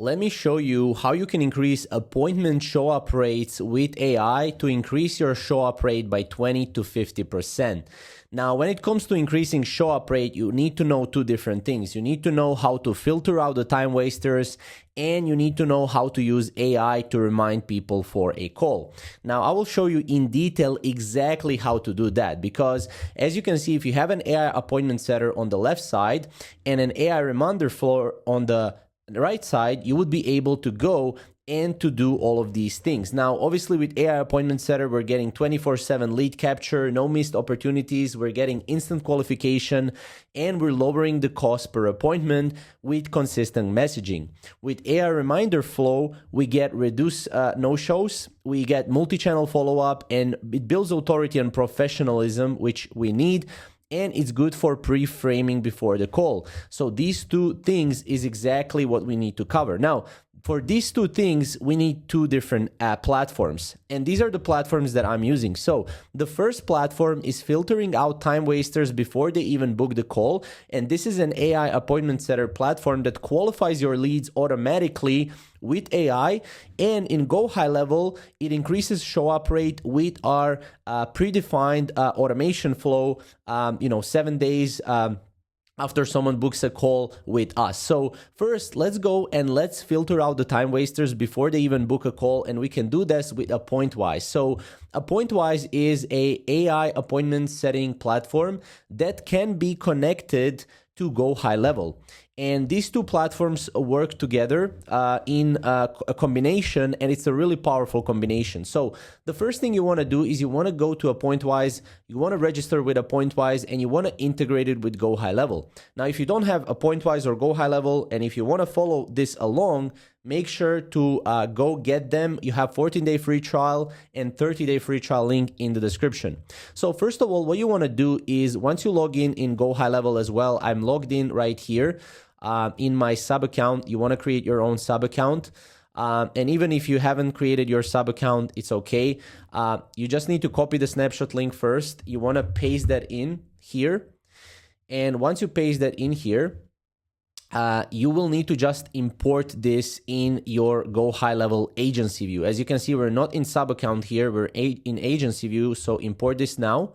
Let me show you how you can increase appointment show-up rates with AI to increase your show-up rate by 20 to 50%. Now, when it comes to increasing show-up rate, you need to know two different things. You need to know how to filter out the time wasters, and you need to know how to use AI to remind people for a call. Now, I will show you in detail exactly how to do that, because as you can see, if you have an AI appointment setter on the left side and an AI reminder flow on the right side, you would be able to go and to do all of these things. Now, obviously with AI appointment setter, we're getting 24/7 lead capture, no missed opportunities, we're getting instant qualification, and we're lowering the cost per appointment with consistent messaging. With AI reminder flow, we get reduced no-shows, we get multi-channel follow-up, and it builds authority and professionalism, which we need. And it's good for pre-framing before the call. So these two things is exactly what we need to cover. Now, for these two things, we need two different platforms. And these are the platforms that I'm using. So the first platform is filtering out time wasters before they even book the call. And this is an AI appointment setter platform that qualifies your leads automatically with AI. And in Go High Level, it increases show up rate with our predefined automation flow, 7 days after someone books a call with us. So first, let's go and let's filter out the time wasters before they even book a call, and we can do this with Appointwise. So Appointwise is a AI appointment setting platform that can be connected to Go High Level. And these two platforms work together in a combination, and it's a really powerful combination. So the first thing you want to do is you want to go to Appointwise, you want to register with Appointwise, and you want to integrate it with Go High Level. Now, if you don't have Appointwise or Go High Level, and if you want to follow this along, make sure to go get them. You have 14-day free trial and 30-day free trial link in the description. So first of all, what you want to do is once you log in Go High Level as well, I'm logged in right here. In my sub account, you want to create your own sub account. And even if you haven't created your sub account, it's okay. You just need to copy the snapshot link first. You want to paste that in here. And once you paste that in here, you will need to just import this in your Go High Level agency view. As you can see, we're not in sub account here, we're in agency view. So import this now.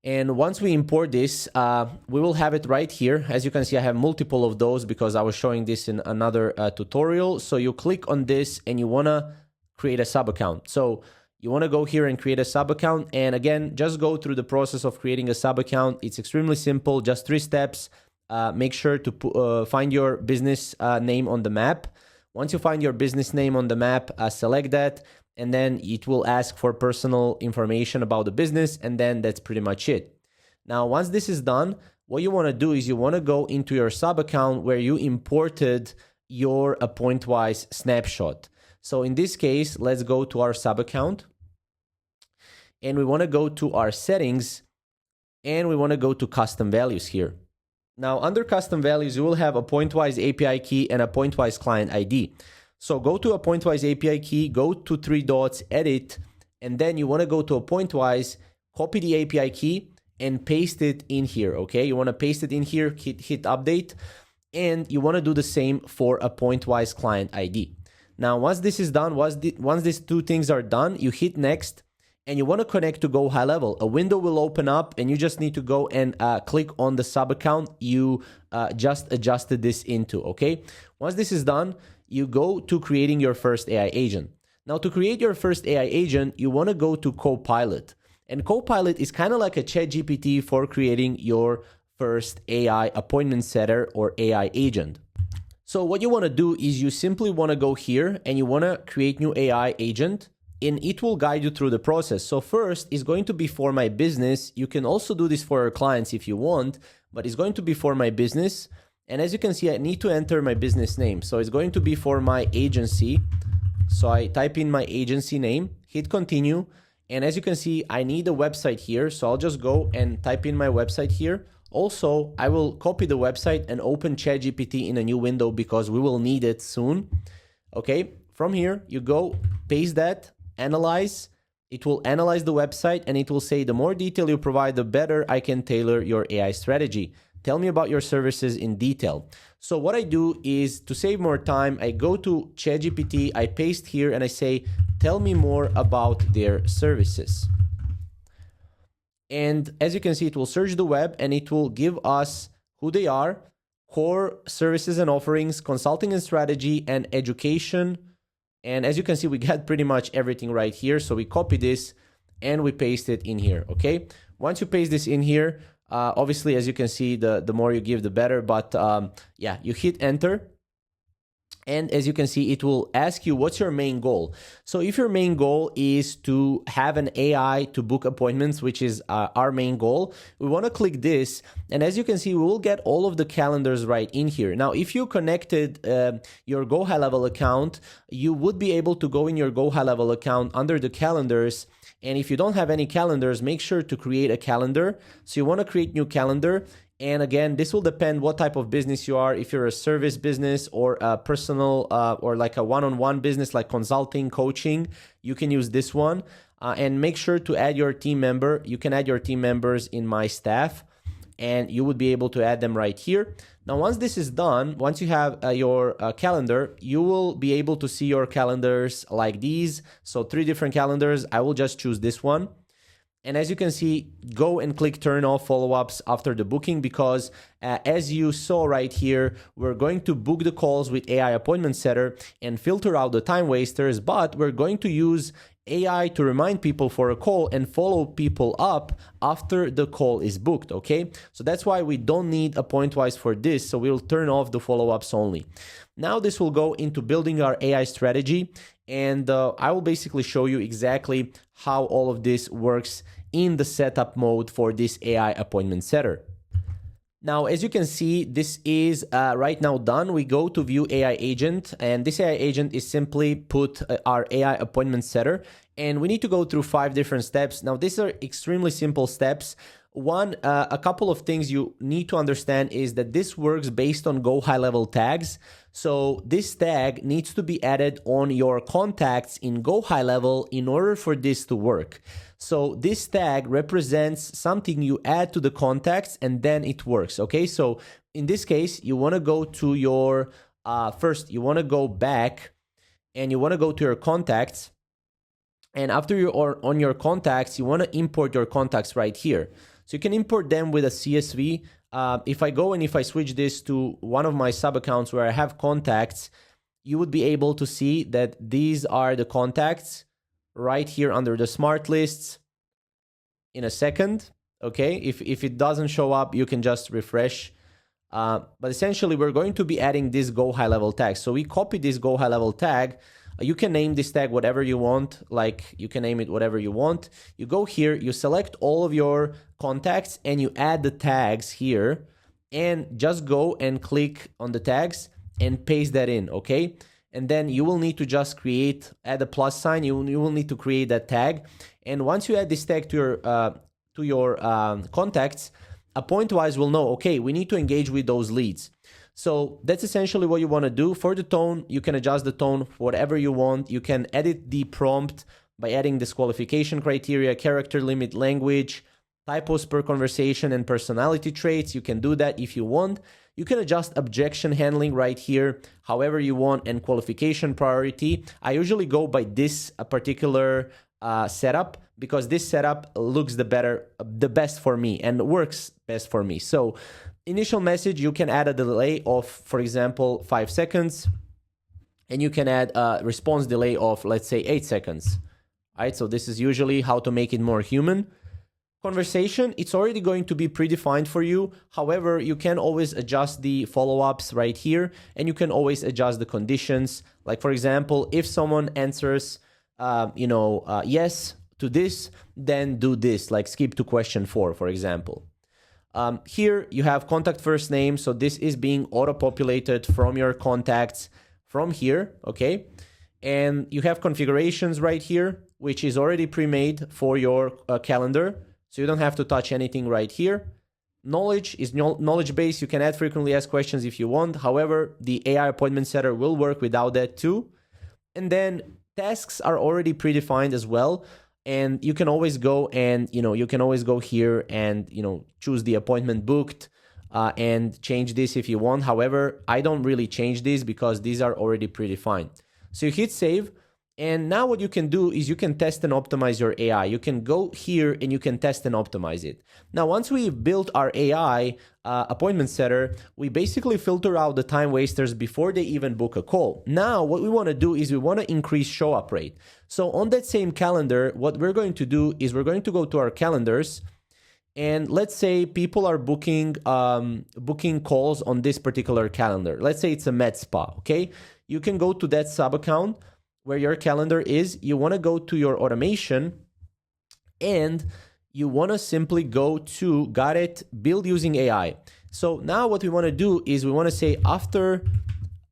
And once we import this, we will have it right here. As you can see, I have multiple of those because I was showing this in another tutorial. So you click on this and you want to create a sub account. So you want to go here and create a sub account. And again, just go through the process of creating a sub account. It's extremely simple, just 3 steps. Make sure to find your business name on the map. Once you find your business name on the map, select that. And then it will ask for personal information about the business, and then that's pretty much it. Now, once this is done, what you want to do is you want to go into your sub account where you imported your Appointwise snapshot. So in this case, let's go to our sub account, and we want to go to our settings, and we want to go to custom values here. Now, under custom values, you will have Appointwise API key and Appointwise client ID. So go to Appointwise API key, go to 3 dots, edit, and then you want to go to Appointwise, copy the API key, and paste it in here, okay? You want to paste it in here, hit update, and you want to do the same for Appointwise client ID. Now, once this is done, once these two things are done, you hit next, and you want to connect to Go High Level. A window will open up, and you just need to go and click on the sub account you just adjusted this into, okay? Once this is done, you go to creating your first AI agent. Now, to create your first AI agent, you want to go to Copilot. And Copilot is kind of like a ChatGPT for creating your first AI appointment setter or AI agent. So what you want to do is you simply want to go here and you want to create new AI agent, and it will guide you through the process. So first is going to be for my business. You can also do this for your clients if you want, but it's going to be for my business. And as you can see, I need to enter my business name. So it's going to be for my agency. So I type in my agency name, hit continue. And as you can see, I need a website here. So I'll just go and type in my website here. Also, I will copy the website and open ChatGPT in a new window because we will need it soon. Okay, from here, you go, paste that, analyze. It will analyze the website and it will say the more detail you provide, the better I can tailor your AI strategy. tell me about your services in detail. So what I do is, to save more time, I go to ChatGPT, I paste here, and I say, tell me more about their services. And as you can see, it will search the web and it will give us who they are, core services and offerings, consulting and strategy, and education. And as you can see, we got pretty much everything right here. So we copy this and we paste it in here, okay? Once you paste this in here, obviously, as you can see, the more you give, the better. But yeah, you hit enter. And as you can see, it will ask you, what's your main goal? So if your main goal is to have an AI to book appointments, which is our main goal, we want to click this. And as you can see, we will get all of the calendars right in here. Now, if you connected your Go High Level account, you would be able to go in your Go High Level account under the calendars. And if you don't have any calendars, make sure to create a calendar. So you want to create new calendar. And again, this will depend what type of business you are. If you're a service business or a personal or like a one-on-one business like consulting, coaching, you can use this one. And make sure to add your team member. You can add your team members in My Staff, and you would be able to add them right here. Now, once this is done, once you have your calendar, you will be able to see your calendars like these. So 3 different calendars. I will just choose this one. And as you can see, go and click turn off follow-ups after the booking, because as you saw right here, we're going to book the calls with AI Appointment Setter and filter out the time wasters, but we're going to use AI to remind people for a call and follow people up after the call is booked, okay? So that's why we don't need a pointwise for this, so we'll turn off the follow-ups only. Now this will go into building our AI strategy, and I will basically show you exactly how all of this works in the setup mode for this AI Appointment Setter. Now, as you can see, this is right now done. We go to view AI agent, and this AI agent is simply put our AI Appointment Setter, and we need to go through 5 different steps. Now, these are extremely simple steps. One, a couple of things you need to understand is that this works based on Go High Level tags. So this tag needs to be added on your contacts in Go High Level in order for this to work. So this tag represents something you add to the contacts and then it works, okay? So in this case, you want to go to your, first you want to go back and you want to go to your contacts. And after you're on your contacts, you want to import your contacts right here. So you can import them with a CSV. If I go and if I switch this to one of my sub accounts where I have contacts, you would be able to see that these are the contacts right here under the smart lists in a second. Okay, if it doesn't show up, you can just refresh. But essentially, we're going to be adding this Go High Level tag. So we copy this Go High Level tag. You can name this tag whatever you want, like you can name it whatever you want. You go here, you select all of your contacts and you add the tags here and just go and click on the tags and paste that in, okay? And then you will need to just add a plus sign. You will need to create that tag. And once you add this tag to your contacts, Appointwise will know, okay, we need to engage with those leads. So that's essentially what you want to do. For the tone, you can adjust the tone whatever you want. You can edit the prompt by adding disqualification criteria, character limit, language, typos per conversation, and personality traits. You can do that if you want. You can adjust objection handling right here however you want, and qualification priority. I usually go by this particular setup because this setup looks the best for me and works best for me. So initial message, you can add a delay of, for example, 5 seconds, and you can add a response delay of, let's say, 8 seconds. All right, so this is usually how to make it more human. Conversation, it's already going to be predefined for you. However, you can always adjust the follow-ups right here, and you can always adjust the conditions. Like, for example, if someone answers, yes to this, then do this, like skip to question 4, for example. Here you have contact first name, so this is being auto-populated from your contacts from here, okay? And you have configurations right here, which is already pre-made for your calendar, so you don't have to touch anything right here. Knowledge is knowledge base. You can add frequently asked questions if you want. However, the AI Appointment Setter will work without that too. And then tasks are already predefined as well. And you can always go and, you can always go here and, choose the appointment booked. and change this if you want. However, I don't really change these because these are already predefined. So you hit save. And now what you can do is you can test and optimize your AI. You can go here and you can test and optimize it. Now, once we've built our AI appointment setter, we basically filter out the time wasters before they even book a call. Now, what we want to do is we want to increase show up rate. So on that same calendar, what we're going to do is we're going to go to our calendars. And let's say people are booking calls on this particular calendar. Let's say it's a med spa, okay? You can go to that sub account where your calendar is. You want to go to your automation and you want to simply go to, got it, build using AI. So now what we want to do is we want to say after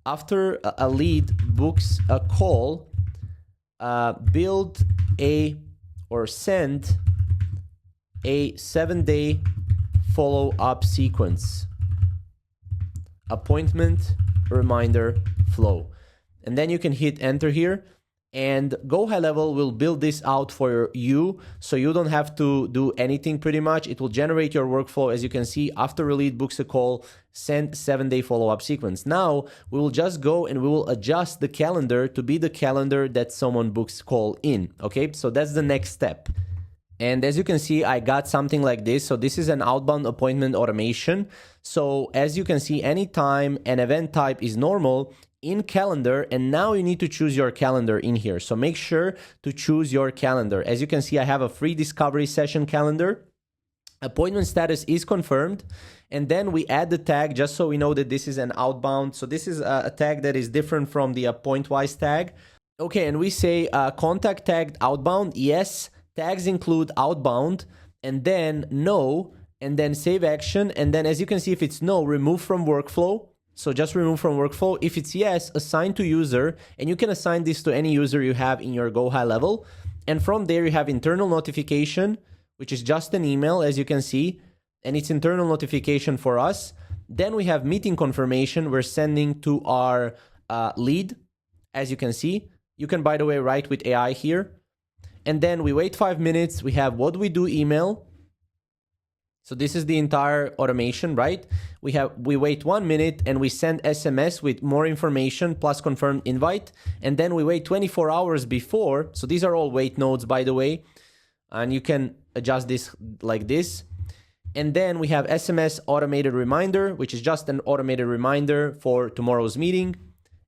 a lead books a call, build or send a 7-day follow-up sequence, appointment reminder flow. And then you can hit enter here, and Go High Level will build this out for you, so you don't have to do anything pretty much. It will generate your workflow. As you can see, after a lead books a call, send 7-day follow-up sequence. Now we will just go and we will adjust the calendar to be the calendar that someone books call in. Okay, so that's the next step. And as you can see, I got something like this. So this is an outbound appointment automation. So as you can see, anytime an event type is normal in calendar, and now you need to choose your calendar in here. So make sure to choose your calendar. As you can see, I have a free discovery session calendar. Appointment status is confirmed. And then we add the tag just so we know that this is an outbound. So this is a tag that is different from the Appointwise tag. Okay, and we say contact tagged outbound, yes. Tags include outbound, and then no, and then save action. And then as you can see, if it's no, remove from workflow. So just remove from workflow. If it's yes, assign to user, and you can assign this to any user you have in your Go High Level. And from there, you have internal notification, which is just an email, as you can see, and it's internal notification for us. Then we have meeting confirmation we're sending to our lead, as you can see. You can, by the way, write with AI here. And then we wait 5 minutes. We have what we do email. So this is the entire automation, right? We wait 1 minute and we send SMS with more information plus confirmed invite. And then we wait 24 hours before. So these are all wait nodes, by the way. And you can adjust this like this. And then we have SMS automated reminder, which is just an automated reminder for tomorrow's meeting.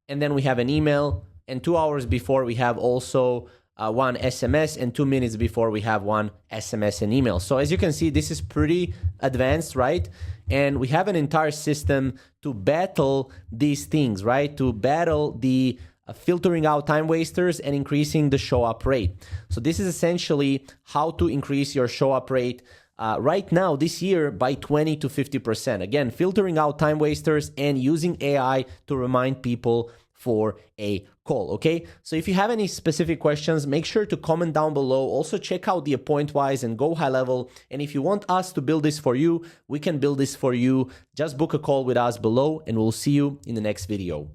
And then we have an email. And 2 hours before we have also one SMS, and 2 minutes before we have one SMS and email. So as you can see, this is pretty advanced, right? And we have an entire system to battle these things, right? To battle the filtering out time wasters and increasing the show up rate. So this is essentially how to increase your show up rate right now this year by 20 to 50%. Again, filtering out time wasters and using AI to remind people for a call, okay? So if you have any specific questions, make sure to comment down below. Also check out the Appointwise and Go High Level. And if you want us to build this for you, we can build this for you. Just book a call with us below and we'll see you in the next video.